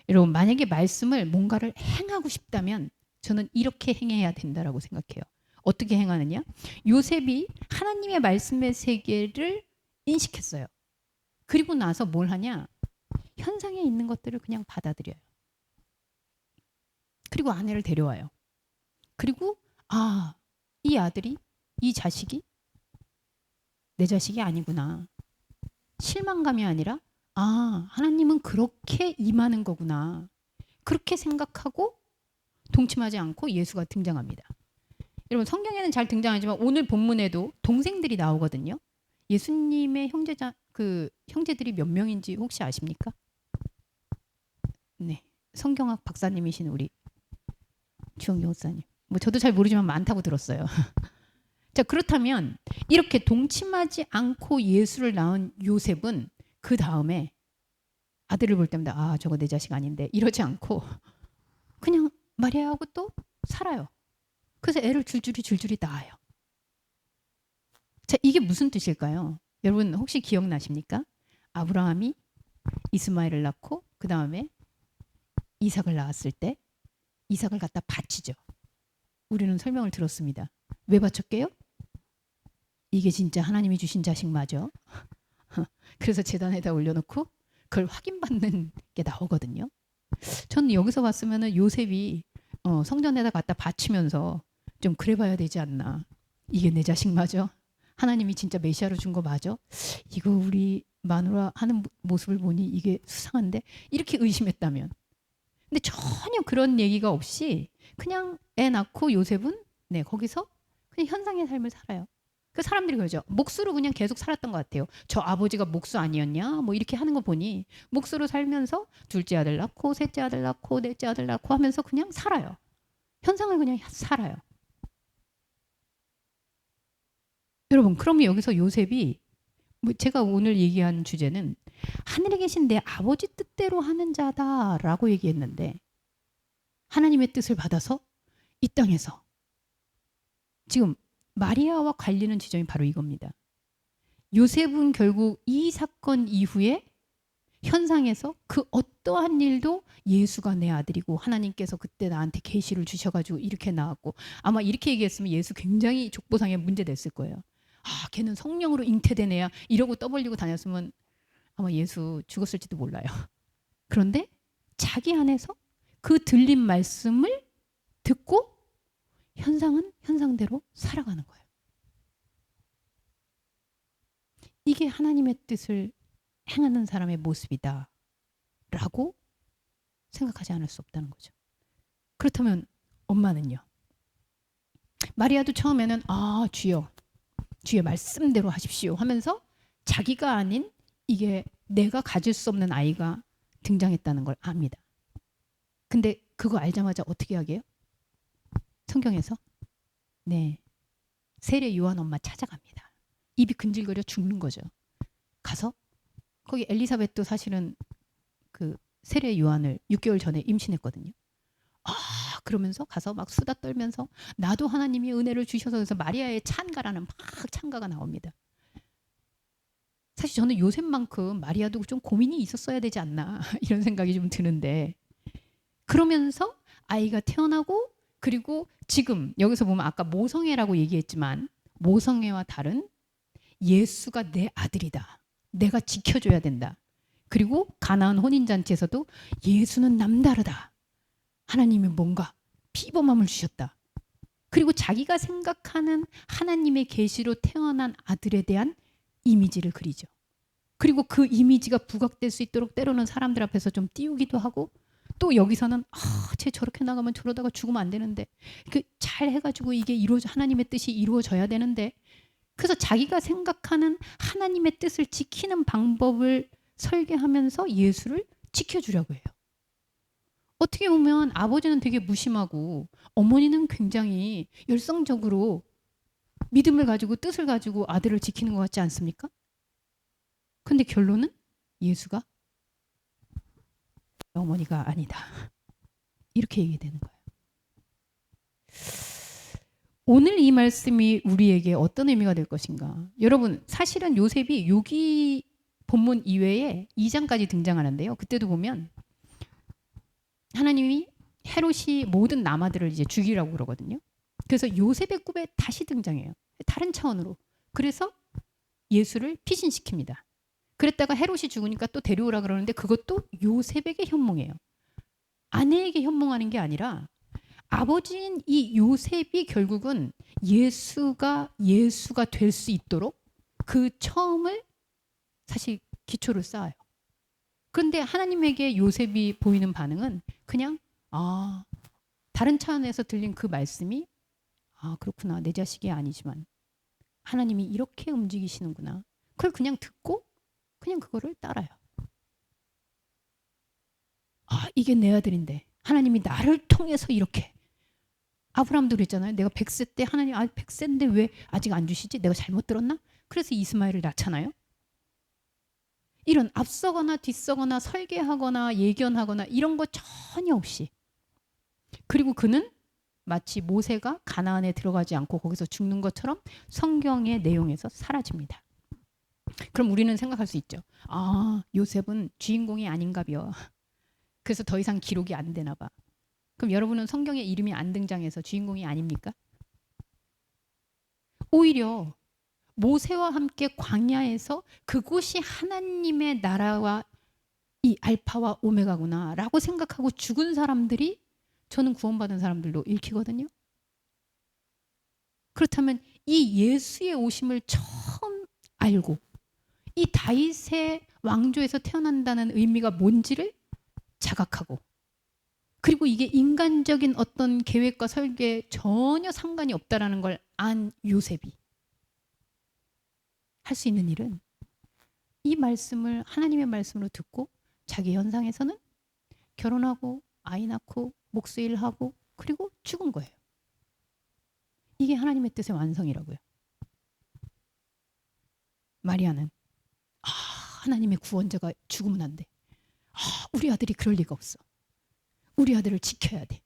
여러분 만약에 말씀을 뭔가를 행하고 싶다면 저는 이렇게 행해야 된다라고 생각해요. 어떻게 행하느냐? 요셉이 하나님의 말씀의 세계를 인식했어요. 그리고 나서 뭘 하냐? 현상에 있는 것들을 그냥 받아들여요. 그리고 아내를 데려와요. 그리고 이 아들이 이 자식이 내 자식이 아니구나. 실망감이 아니라 하나님은 그렇게 임하는 거구나. 그렇게 생각하고 동침하지 않고 예수가 등장합니다. 여러분 성경에는 잘 등장하지만 오늘 본문에도 동생들이 나오거든요. 예수님의 형제들이 몇 명인지 혹시 아십니까? 네, 성경학 박사님이신 우리 주영기 목사님. 뭐 저도 잘 모르지만 많다고 들었어요. 자 그렇다면 이렇게 동침하지 않고 예수를 낳은 요셉은 그 다음에 아들을 볼 때마다 저거 내 자식 아닌데 이러지 않고 그냥 마리아하고 또 살아요. 그래서 애를 줄줄이 낳아요. 자 이게 무슨 뜻일까요? 여러분 혹시 기억나십니까? 아브라함이 이스마엘을 낳고 그 다음에 이삭을 낳았을 때 이삭을 갖다 바치죠. 우리는 설명을 들었습니다. 왜 바쳤게요? 이게 진짜 하나님이 주신 자식 맞아? 그래서 제단에다 올려놓고 그걸 확인받는 게 나오거든요. 저는 여기서 봤으면 요셉이 성전에다 갖다 바치면서 좀 그래봐야 되지 않나. 이게 내 자식 맞아? 하나님이 진짜 메시아로 준 거 맞아? 이거 우리 마누라 하는 모습을 보니 이게 수상한데? 이렇게 의심했다면. 근데 전혀 그런 얘기가 없이 그냥 애 낳고 요셉은 거기서 그냥 현상의 삶을 살아요. 그 사람들이 그러죠. 목수로 그냥 계속 살았던 것 같아요. 저 아버지가 목수 아니었냐? 뭐 이렇게 하는 거 보니 목수로 살면서 둘째 아들 낳고 셋째 아들 낳고 넷째 아들 낳고 하면서 그냥 살아요. 현상을 그냥 살아요. 여러분 그러면 여기서 요셉이 제가 오늘 얘기한 주제는 하늘에 계신 내 아버지 뜻대로 하는 자다라고 얘기했는데 하나님의 뜻을 받아서 이 땅에서 지금 마리아와 관리는 지점이 바로 이겁니다. 요셉은 결국 이 사건 이후에 현상에서 그 어떠한 일도 예수가 내 아들이고 하나님께서 그때 나한테 계시를 주셔가지고 이렇게 나왔고 아마 이렇게 얘기했으면 예수 굉장히 족보상에 문제 됐을 거예요. 걔는 성령으로 잉태된 애야 이러고 떠벌리고 다녔으면 아마 예수 죽었을지도 몰라요. 그런데 자기 안에서 그 들린 말씀을 듣고 현상은 현상대로 살아가는 거예요. 이게 하나님의 뜻을 행하는 사람의 모습이다 라고 생각하지 않을 수 없다는 거죠. 그렇다면 엄마는요? 마리아도 처음에는 주여 주의 말씀대로 하십시오 하면서 자기가 아닌 이게 내가 가질 수 없는 아이가 등장했다는 걸 압니다. 근데 그거 알자마자 어떻게 하게요? 성경에서 네, 세례 요한 엄마 찾아갑니다. 입이 근질거려 죽는 거죠. 가서 거기 엘리사벳도 사실은 그 세례 요한을 6개월 전에 임신했거든요. 그러면서 가서 막 수다 떨면서 나도 하나님이 은혜를 주셔서 그래서 마리아의 찬가라는 막 찬가가 나옵니다. 사실 저는 요셉만큼 마리아도 좀 고민이 있었어야 되지 않나 이런 생각이 좀 드는데 그러면서 아이가 태어나고 그리고 지금 여기서 보면 아까 모성애라고 얘기했지만 모성애와 다른 예수가 내 아들이다. 내가 지켜줘야 된다. 그리고 가나안 혼인잔치에서도 예수는 남다르다. 하나님이 뭔가 피범함을 주셨다. 그리고 자기가 생각하는 하나님의 계시로 태어난 아들에 대한 이미지를 그리죠. 그리고 그 이미지가 부각될 수 있도록 때로는 사람들 앞에서 좀 띄우기도 하고 또 여기서는 쟤 저렇게 나가면 저러다가 죽으면 안 되는데 잘 해가지고 이게 하나님의 뜻이 이루어져야 되는데 그래서 자기가 생각하는 하나님의 뜻을 지키는 방법을 설계하면서 예수를 지켜주려고 해요. 어떻게 보면 아버지는 되게 무심하고 어머니는 굉장히 열성적으로 믿음을 가지고 뜻을 가지고 아들을 지키는 것 같지 않습니까? 근데 결론은 예수가 어머니가 아니다. 이렇게 얘기되는 거예요. 오늘 이 말씀이 우리에게 어떤 의미가 될 것인가? 여러분 사실은 요셉이 여기 본문 이외에 2장까지 등장하는데요. 그때도 보면 하나님이 헤롯이 모든 남아들을 이제 죽이라고 그러거든요. 그래서 요셉의 꿈에 다시 등장해요. 다른 차원으로. 그래서 예수를 피신시킵니다. 그랬다가 헤롯이 죽으니까 또 데려오라 그러는데 그것도 요셉에게 현몽해요. 아내에게 현몽하는 게 아니라 아버지인 이 요셉이 결국은 예수가 될 수 있도록 그 처음을 사실 기초를 쌓아요. 그런데 하나님에게 요셉이 보이는 반응은 그냥 다른 차원에서 들린 그 말씀이 그렇구나 내 자식이 아니지만 하나님이 이렇게 움직이시는구나. 그걸 그냥 듣고 그냥 그거를 따라요. 이게 내 아들인데 하나님이 나를 통해서 이렇게 아브라함도 그랬잖아요. 내가 100세 때 하나님 100세인데 왜 아직 안 주시지? 내가 잘못 들었나? 그래서 이스마엘을 낳잖아요. 이런 앞서거나 뒤서거나 설계하거나 예견하거나 이런 거 전혀 없이 그리고 그는 마치 모세가 가나안에 들어가지 않고 거기서 죽는 것처럼 성경의 내용에서 사라집니다. 그럼 우리는 생각할 수 있죠. 요셉은 주인공이 아닌가벼. 그래서 더 이상 기록이 안 되나 봐. 그럼 여러분은 성경에 이름이 안 등장해서 주인공이 아닙니까? 오히려 모세와 함께 광야에서 그곳이 하나님의 나라와 이 알파와 오메가구나 라고 생각하고 죽은 사람들이 저는 구원받은 사람들로 읽히거든요. 그렇다면 이 예수의 오심을 처음 알고 이 다윗의 왕조에서 태어난다는 의미가 뭔지를 자각하고 그리고 이게 인간적인 어떤 계획과 설계에 전혀 상관이 없다라는 걸 안 요셉이 할 수 있는 일은 이 말씀을 하나님의 말씀으로 듣고 자기 현상에서는 결혼하고 아이 낳고 목수일하고 그리고 죽은 거예요. 이게 하나님의 뜻의 완성이라고요. 마리아는 하나님의 구원자가 죽으면 안 돼. 우리 아들이 그럴 리가 없어. 우리 아들을 지켜야 돼.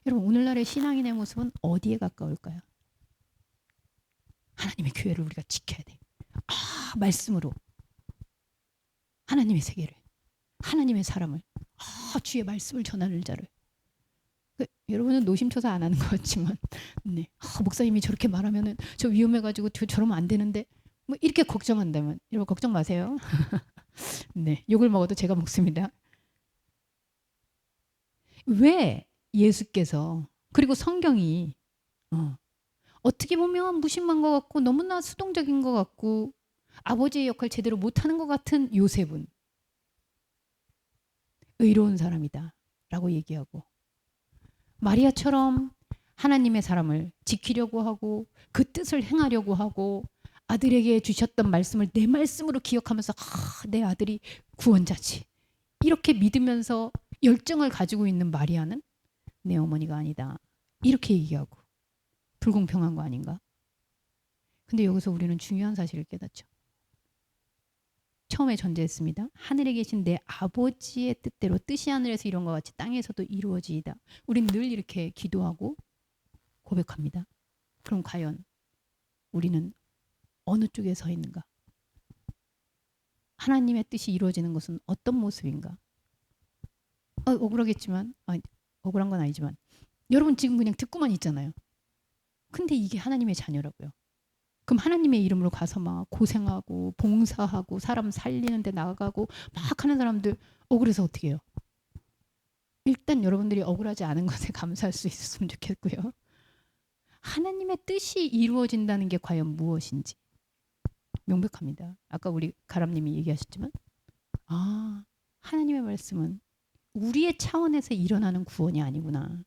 여러분 오늘날의 신앙인의 모습은 어디에 가까울까요? 하나님의 교회를 우리가 지켜야 돼. 말씀으로 하나님의 세계를 하나님의 사람을 주의 말씀을 전하는 자를 여러분은 노심초사 안 하는 것 같지만 네. 목사님이 저렇게 말하면은 저 위험해가지고 저러면 안 되는데 뭐 이렇게 걱정한다면 여러분 걱정 마세요. 네, 욕을 먹어도 제가 먹습니다. 왜 예수께서 그리고 성경이 어떻게 보면 무심한 것 같고 너무나 수동적인 것 같고 아버지의 역할 제대로 못하는 것 같은 요셉은 의로운 사람이다 라고 얘기하고 마리아처럼 하나님의 사람을 지키려고 하고 그 뜻을 행하려고 하고 아들에게 주셨던 말씀을 내 말씀으로 기억하면서 내 아들이 구원자지 이렇게 믿으면서 열정을 가지고 있는 마리아는 내 어머니가 아니다 이렇게 얘기하고 불공평한 거 아닌가? 근데 여기서 우리는 중요한 사실을 깨닫죠. 처음에 전제했습니다. 하늘에 계신 내 아버지의 뜻대로 뜻이 하늘에서 이룬 것 같이 땅에서도 이루어지이다. 우리는 늘 이렇게 기도하고 고백합니다. 그럼 과연 우리는 어느 쪽에 서 있는가? 하나님의 뜻이 이루어지는 것은 어떤 모습인가? 억울하겠지만, 억울한 건 아니지만 여러분 지금 그냥 듣고만 있잖아요. 근데 이게 하나님의 자녀라고요. 그럼 하나님의 이름으로 가서 막 고생하고 봉사하고 사람 살리는 데 나가고 막 하는 사람들 억울해서 어떻게 해요? 일단 여러분들이 억울하지 않은 것에 감사할 수 있었으면 좋겠고요. 하나님의 뜻이 이루어진다는 게 과연 무엇인지 명백합니다. 아까 우리 가람님이 얘기하셨지만 하나님의 말씀은 우리의 차원에서 일어나는 구원이 아니구나.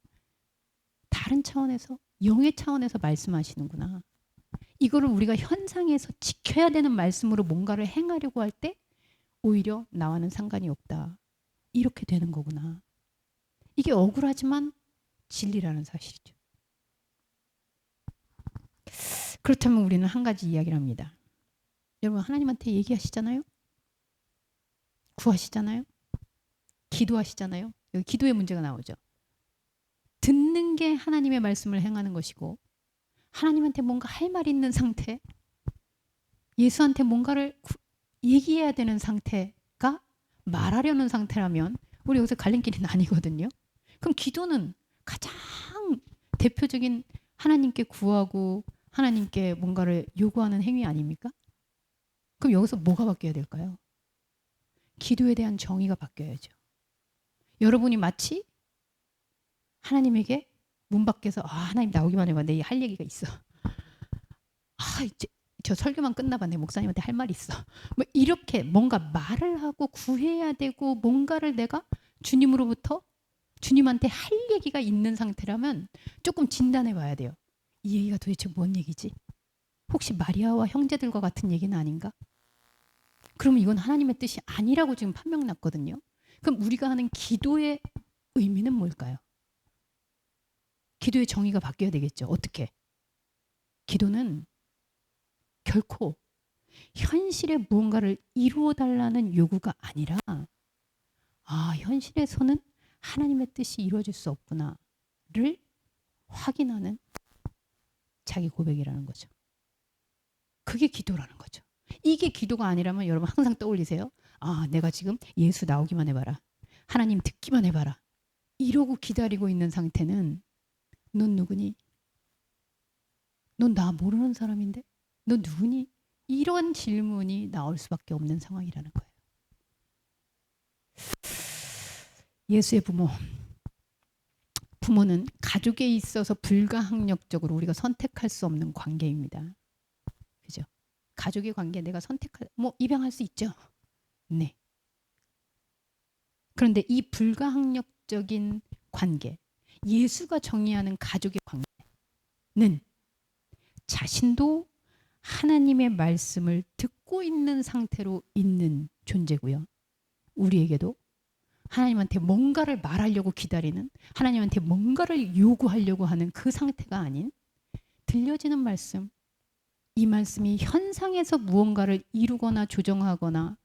다른 차원에서 영의 차원에서 말씀하시는구나. 이거를 우리가 현상에서 지켜야 되는 말씀으로 뭔가를 행하려고 할 때 오히려 나와는 상관이 없다. 이렇게 되는 거구나. 이게 억울하지만 진리라는 사실이죠. 그렇다면 우리는 한 가지 이야기를 합니다. 여러분 하나님한테 얘기하시잖아요. 구하시잖아요. 기도하시잖아요. 여기 기도의 문제가 나오죠. 듣는 게 하나님의 말씀을 행하는 것이고 하나님한테 뭔가 할 말이 있는 상태, 예수한테 뭔가를 얘기해야 되는 상태가 말하려는 상태라면 우리 여기서 갈림길이 아니거든요. 그럼 기도는 가장 대표적인 하나님께 구하고 하나님께 뭔가를 요구하는 행위 아닙니까? 그럼 여기서 뭐가 바뀌어야 될까요? 기도에 대한 정의가 바뀌어야죠. 여러분이 마치 하나님에게 문 밖에서 하나님 나오기만 해봐. 내 할 얘기가 있어. 이제 저 설교만 끝나봐. 내 목사님한테 할 말이 있어. 뭐 이렇게 뭔가 말을 하고 구해야 되고 뭔가를 내가 주님으로부터 주님한테 할 얘기가 있는 상태라면 조금 진단해 봐야 돼요. 이 얘기가 도대체 뭔 얘기지? 혹시 마리아와 형제들과 같은 얘기는 아닌가? 그러면 이건 하나님의 뜻이 아니라고 지금 판명 났거든요. 그럼 우리가 하는 기도의 의미는 뭘까요? 기도의 정의가 바뀌어야 되겠죠. 어떻게? 기도는 결코 현실에 무언가를 이루어 달라는 요구가 아니라 현실에서는 하나님의 뜻이 이루어질 수 없구나를 확인하는 자기 고백이라는 거죠. 그게 기도라는 거죠. 이게 기도가 아니라면 여러분 항상 떠올리세요. 내가 지금 예수 나오기만 해봐라. 하나님 듣기만 해봐라. 이러고 기다리고 있는 상태는 넌 누구니? 넌 나 모르는 사람인데? 너 누구니? 이런 질문이 나올 수밖에 없는 상황이라는 거예요. 예수의 부모는 가족에 있어서 불가항력적으로 우리가 선택할 수 없는 관계입니다. 그죠? 가족의 관계 내가 입양할 수 있죠. 네. 그런데 이 불가항력적인 관계, 예수가 정의하는 가족의 관계는 자신도 하나님의 말씀을 듣고 있는 상태로 있는 존재고요. 우리에게도 하나님한테 뭔가를 말하려고 기다리는, 하나님한테 뭔가를 요구하려고 하는 그 상태가 아닌 들려지는 말씀, 이 말씀이 현상에서 무언가를 이루거나 조정하거나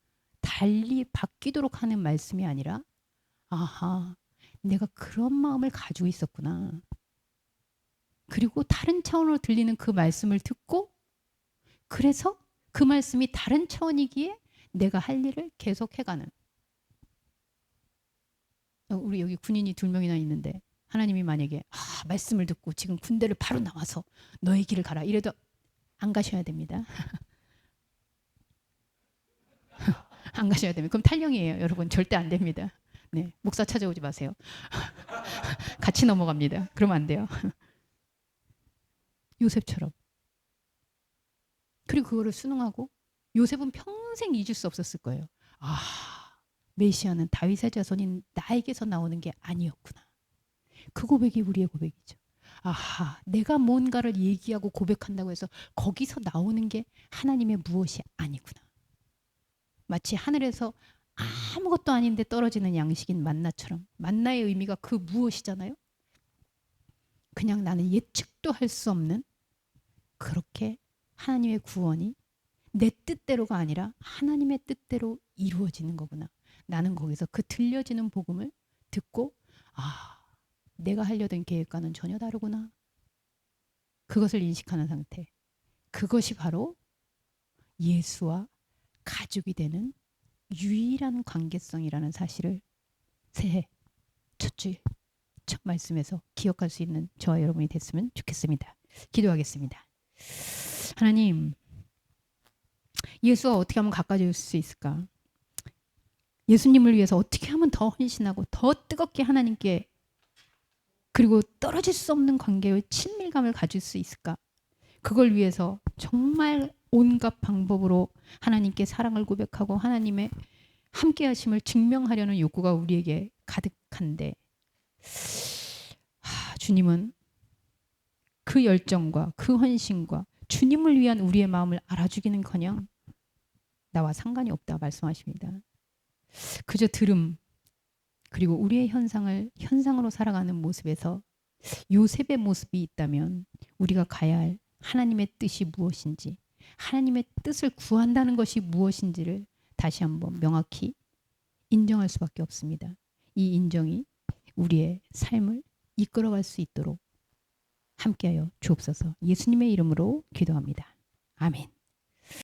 달리 바뀌도록 하는 말씀이 아니라 내가 그런 마음을 가지고 있었구나. 그리고 다른 차원으로 들리는 그 말씀을 듣고 그래서 그 말씀이 다른 차원이기에 내가 할 일을 계속해가는. 우리 여기 군인이 2명이나 있는데 하나님이 만약에 말씀을 듣고 지금 군대를 바로 나와서 너의 길을 가라 이래도 안 가셔야 됩니다. 안 가셔야 됩니다. 그럼 탈령이에요. 여러분 절대 안 됩니다. 네, 목사 찾아오지 마세요. 같이 넘어갑니다. 그러면 안 돼요. 요셉처럼. 그리고 그거를 순응하고 요셉은 평생 잊을 수 없었을 거예요. 아, 메시아는 다윗의 자손인 나에게서 나오는 게 아니었구나. 그 고백이 우리의 고백이죠. 아하, 내가 뭔가를 얘기하고 고백한다고 해서 거기서 나오는 게 하나님의 무엇이 아니구나. 마치 하늘에서 아무것도 아닌데 떨어지는 양식인 만나처럼. 만나의 의미가 그 무엇이잖아요. 그냥 나는 예측도 할 수 없는 그렇게 하나님의 구원이 내 뜻대로가 아니라 하나님의 뜻대로 이루어지는 거구나. 나는 거기서 그 들려지는 복음을 듣고 아, 내가 하려던 계획과는 전혀 다르구나. 그것을 인식하는 상태. 그것이 바로 예수와 가족이 되는 유일한 관계성이라는 사실을 새해 첫 주일 첫 말씀에서 기억할 수 있는 저와 여러분이 됐으면 좋겠습니다. 기도하겠습니다. 하나님, 예수와 어떻게 하면 가까워질 수 있을까? 예수님을 위해서 어떻게 하면 더 헌신하고 더 뜨겁게 하나님께 그리고 떨어질 수 없는 관계의 친밀감을 가질 수 있을까? 그걸 위해서 정말 온갖 방법으로 하나님께 사랑을 고백하고 하나님의 함께 하심을 증명하려는 욕구가 우리에게 가득한데 주님은 그 열정과 그 헌신과 주님을 위한 우리의 마음을 알아주기는커녕 나와 상관이 없다 말씀하십니다. 그저 들음 그리고 우리의 현상으로 살아가는 모습에서 요셉의 모습이 있다면 우리가 가야 할 하나님의 뜻이 무엇인지 하나님의 뜻을 구한다는 것이 무엇인지를 다시 한번 명확히 인정할 수밖에 없습니다. 이 인정이 우리의 삶을 이끌어갈 수 있도록 함께하여 주옵소서. 예수님의 이름으로 기도합니다. 아멘.